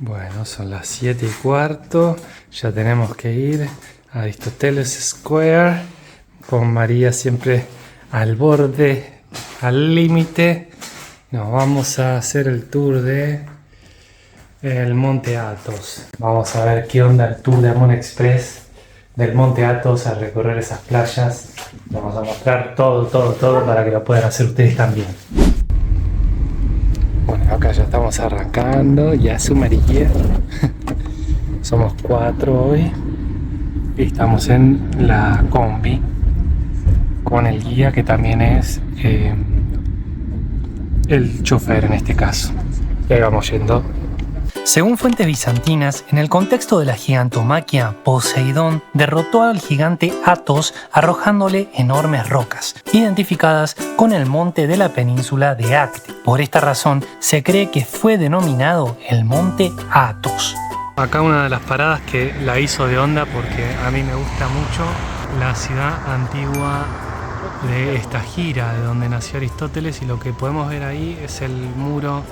Bueno, son las 7:15, ya tenemos que ir a Aristoteles Square, con María siempre al borde, al límite. Nos vamos a hacer el tour de el Monte Athos. Vamos a ver qué onda el tour de Amon Express del Monte Athos, a recorrer esas playas. Vamos a mostrar todo para que lo puedan hacer ustedes también. Bueno, acá ya estamos arrancando, ya es María. Somos 4 hoy y estamos en la combi con el guía, que también es el chofer en este caso. Y ahí vamos yendo. Según fuentes bizantinas, en el contexto de la gigantomaquia, Poseidón derrotó al gigante Athos arrojándole enormes rocas, identificadas con el monte de la península de Acte. Por esta razón, se cree que fue denominado el monte Athos. Acá una de las paradas que la hizo de onda, porque a mí me gusta mucho la ciudad antigua de esta gira, de donde nació Aristóteles, y lo que podemos ver ahí es el muro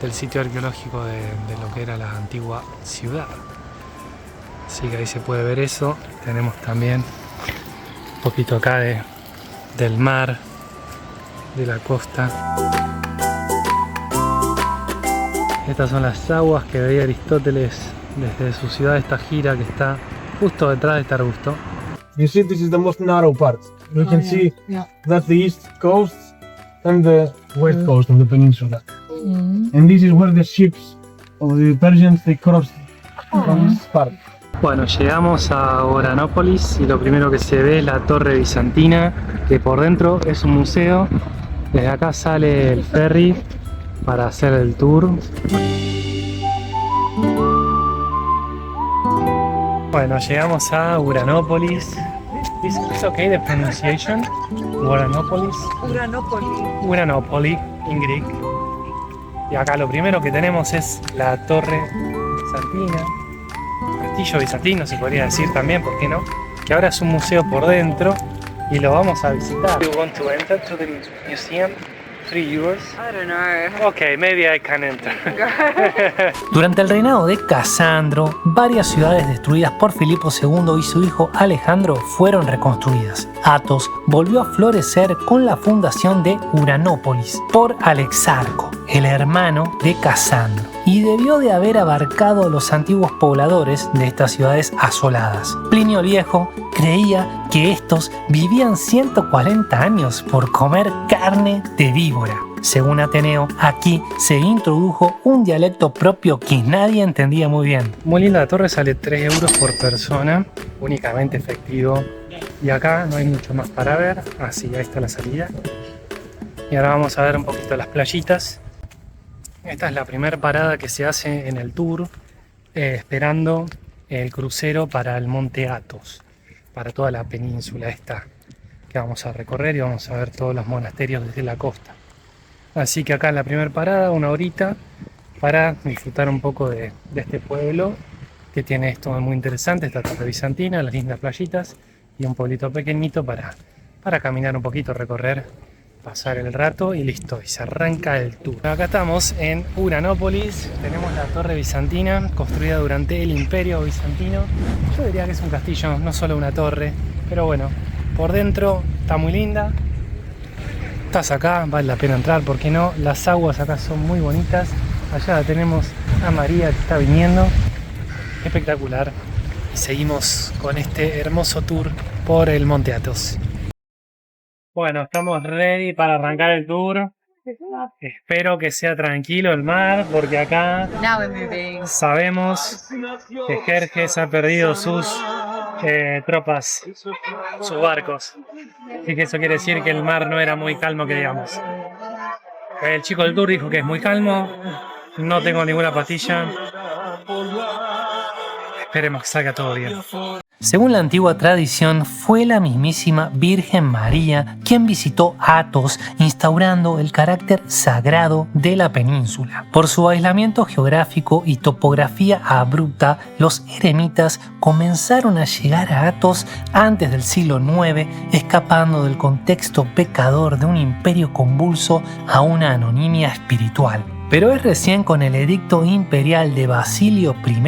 del sitio arqueológico de lo que era la antigua ciudad. Así que ahí se puede ver eso. Tenemos también un poquito acá del mar, de la costa. Estas son las aguas que veía Aristóteles desde su ciudad, esta gira que está justo detrás de este arbusto. You see, this is the most narrow part. You can see that's the east coast and the west coast of the peninsula. And this is where the ships of the Persians they crossed from this part. Bueno, llegamos a Oranópolis y lo primero que se ve es la torre bizantina, que por dentro es un museo. Desde acá sale el ferry para hacer el tour. Bueno, llegamos a Uranópolis. ¿Es okay the pronunciation? Uranópolis. Uranópolis in Greek. Y acá lo primero que tenemos es la torre bizantina, castillo bizantino se podría decir también, ¿por qué no? Que ahora es un museo por dentro y lo vamos a visitar. Do you want to enter to the museum? 3 euros? I don't know. Okay, maybe I can enter. Durante el reinado de Casandro, varias ciudades destruidas por Filipo II y su hijo Alejandro fueron reconstruidas. Athos volvió a florecer con la fundación de Uranópolis por Alexarco, el hermano de Casandro, y debió de haber abarcado a los antiguos pobladores de estas ciudades asoladas. Plinio el Viejo creía que estos vivían 140 años por comer carne de víbora. Según Ateneo, aquí se introdujo un dialecto propio que nadie entendía muy bien. Muy linda la torre, sale 3 euros por persona, únicamente efectivo. Y acá no hay mucho más para ver, así ahí está la salida. Y ahora vamos a ver un poquito las playitas. Esta es la primera parada que se hace en el tour, esperando el crucero para el Monte Athos, para toda la península esta que vamos a recorrer, y vamos a ver todos los monasterios desde la costa. Así que acá en la primera parada, 1 horita, para disfrutar un poco de este pueblo que tiene esto muy interesante, esta torre bizantina, las lindas playitas y un pueblito pequeñito para caminar un poquito, recorrer, pasar el rato y listo, y se arranca el tour. Acá estamos en Uranópolis, tenemos la torre bizantina construida durante el Imperio Bizantino. Yo diría que es un castillo, no solo una torre, pero bueno, por dentro está muy linda. Estás acá, vale la pena entrar, ¿por qué no? Las aguas acá son muy bonitas. Allá tenemos a María que está viniendo, espectacular. Y seguimos con este hermoso tour por el Monte Athos. Bueno, estamos ready para arrancar el tour. Espero que sea tranquilo el mar, porque acá sabemos que Jerjes ha perdido sus tropas, sus barcos. Así que eso quiere decir que el mar no era muy calmo, que digamos. El chico del tour dijo que es muy calmo. No tengo ninguna pastilla. Esperemos que salga todo bien. Según la antigua tradición, fue la mismísima Virgen María quien visitó Athos, instaurando el carácter sagrado de la península. Por su aislamiento geográfico y topografía abrupta, los eremitas comenzaron a llegar a Athos antes del siglo IX, escapando del contexto pecador de un imperio convulso a una anonimia espiritual. Pero es recién con el edicto imperial de Basilio I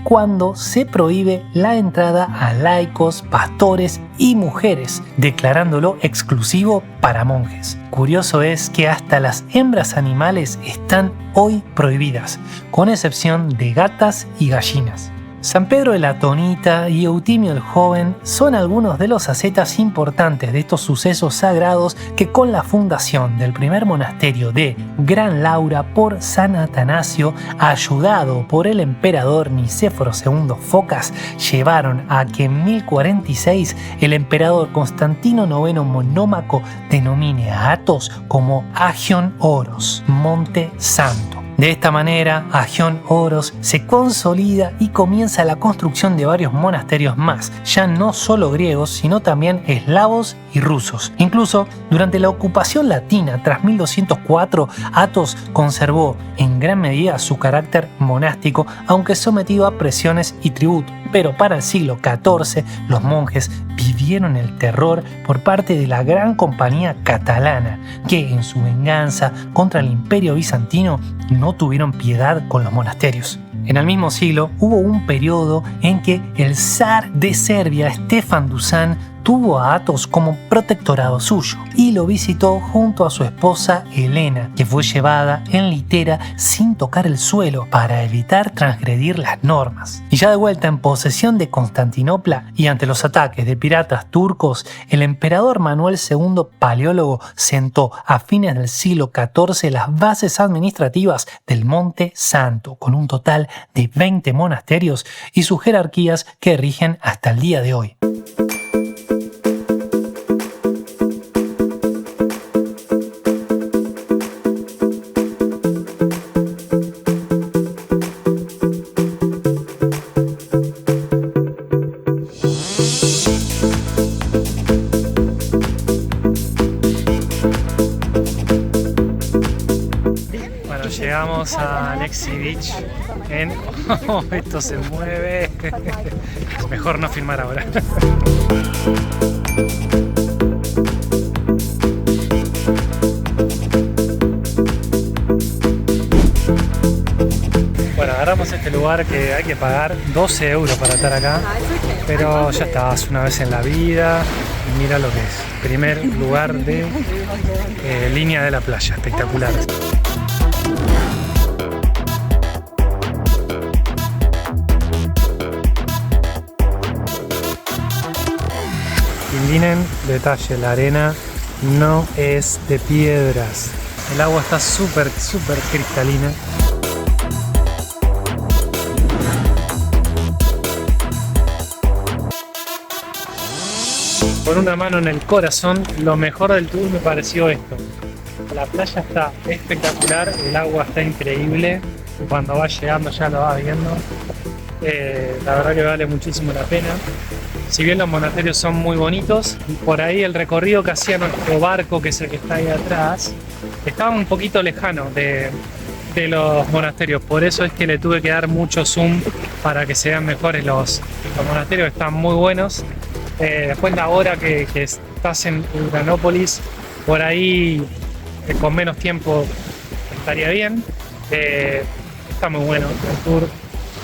cuando se prohíbe la entrada a laicos, pastores y mujeres, declarándolo exclusivo para monjes. Curioso es que hasta las hembras animales están hoy prohibidas, con excepción de gatas y gallinas. San Pedro de Latonita y Eutimio el Joven son algunos de los ascetas importantes de estos sucesos sagrados que con la fundación del primer monasterio de Gran Laura por San Atanasio, ayudado por el emperador Nicéforo II Focas, llevaron a que en 1046 el emperador Constantino IX Monómaco denomine a Athos como Agion Oros, Monte Santo. De esta manera, Agion Oros se consolida y comienza la construcción de varios monasterios más, ya no solo griegos, sino también eslavos y rusos. Incluso durante la ocupación latina tras 1204, Athos conservó en gran medida su carácter monástico, aunque sometido a presiones y tributo. Pero para el siglo XIV, los monjes vivieron el terror por parte de la Gran Compañía Catalana, que en su venganza contra el Imperio Bizantino no tuvieron piedad con los monasterios. En el mismo siglo hubo un periodo en que el zar de Serbia, Stefan Dušan, tuvo a Athos como protectorado suyo y lo visitó junto a su esposa Helena, que fue llevada en litera sin tocar el suelo para evitar transgredir las normas. Y ya de vuelta en posesión de Constantinopla y ante los ataques de piratas turcos, el emperador Manuel II Paleólogo sentó a fines del siglo XIV las bases administrativas del Monte Santo, con un total de 20 monasterios y sus jerarquías que rigen hasta el día de hoy. Llegamos a Alexi Beach en... Oh, esto se mueve. Mejor no filmar ahora. Bueno, agarramos este lugar que hay que pagar 12 euros para estar acá, pero ya estás una vez en la vida y mira lo que es. Primer lugar de línea de la playa, espectacular. Miren, detalle, la arena no es de piedras. El agua está súper cristalina. Con una mano en el corazón, lo mejor del tour me pareció esto. La playa está espectacular, el agua está increíble. Cuando vas llegando ya lo vas viendo. La verdad que vale muchísimo la pena. Si bien los monasterios son muy bonitos, por ahí el recorrido que hacía nuestro barco, que es el que está ahí atrás, estaba un poquito lejano de los monasterios. Por eso es que le tuve que dar mucho zoom para que se vean mejores los monasterios. Están muy buenos. Después la hora que estás en Uranópolis, por ahí con menos tiempo estaría bien. Está muy bueno el tour,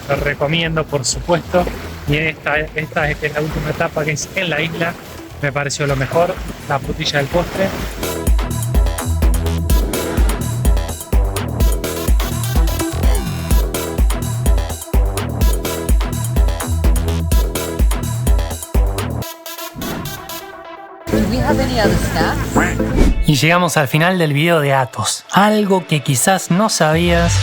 lo recomiendo por supuesto. Y esta es la última etapa, que es en la isla, me pareció lo mejor, la frutilla del postre. Y llegamos al final del video de Athos. Algo que quizás no sabías: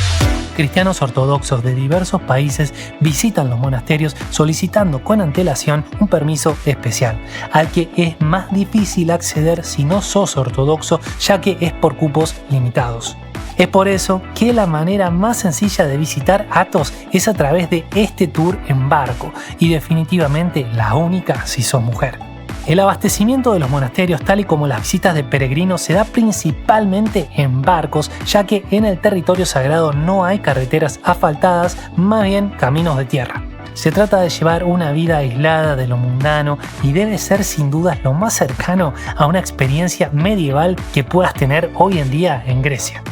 cristianos ortodoxos de diversos países visitan los monasterios solicitando con antelación un permiso especial, al que es más difícil acceder si no sos ortodoxo, ya que es por cupos limitados. Es por eso que la manera más sencilla de visitar Athos es a través de este tour en barco, y definitivamente la única si sos mujer. El abastecimiento de los monasterios, tal y como las visitas de peregrinos, se da principalmente en barcos, ya que en el territorio sagrado no hay carreteras asfaltadas, más bien caminos de tierra. Se trata de llevar una vida aislada de lo mundano y debe ser sin dudas lo más cercano a una experiencia medieval que puedas tener hoy en día en Grecia.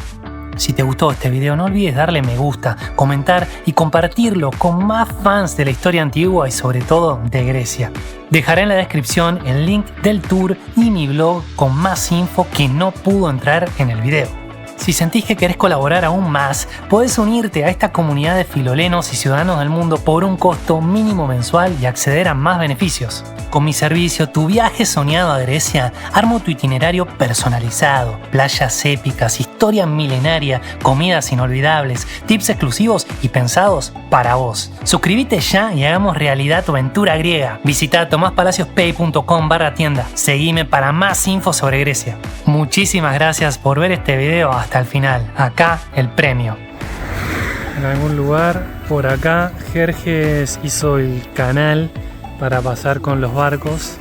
Si te gustó este video no olvides darle me gusta, comentar y compartirlo con más fans de la historia antigua y sobre todo de Grecia. Dejaré en la descripción el link del tour y mi blog con más info que no pudo entrar en el video. Si sentís que querés colaborar aún más, podés unirte a esta comunidad de filolenos y ciudadanos del mundo por un costo mínimo mensual y acceder a más beneficios. Con mi servicio, tu viaje soñado a Grecia, armo tu itinerario personalizado, playas épicas, historia milenaria, comidas inolvidables, tips exclusivos y pensados para vos. Suscríbete ya y hagamos realidad tu aventura griega. Visita tomaspalacios.pay.com/tienda. Seguime para más info sobre Grecia. Muchísimas gracias por ver este video hasta el final. Acá el premio. En algún lugar por acá Jerjes hizo el canal para pasar con los barcos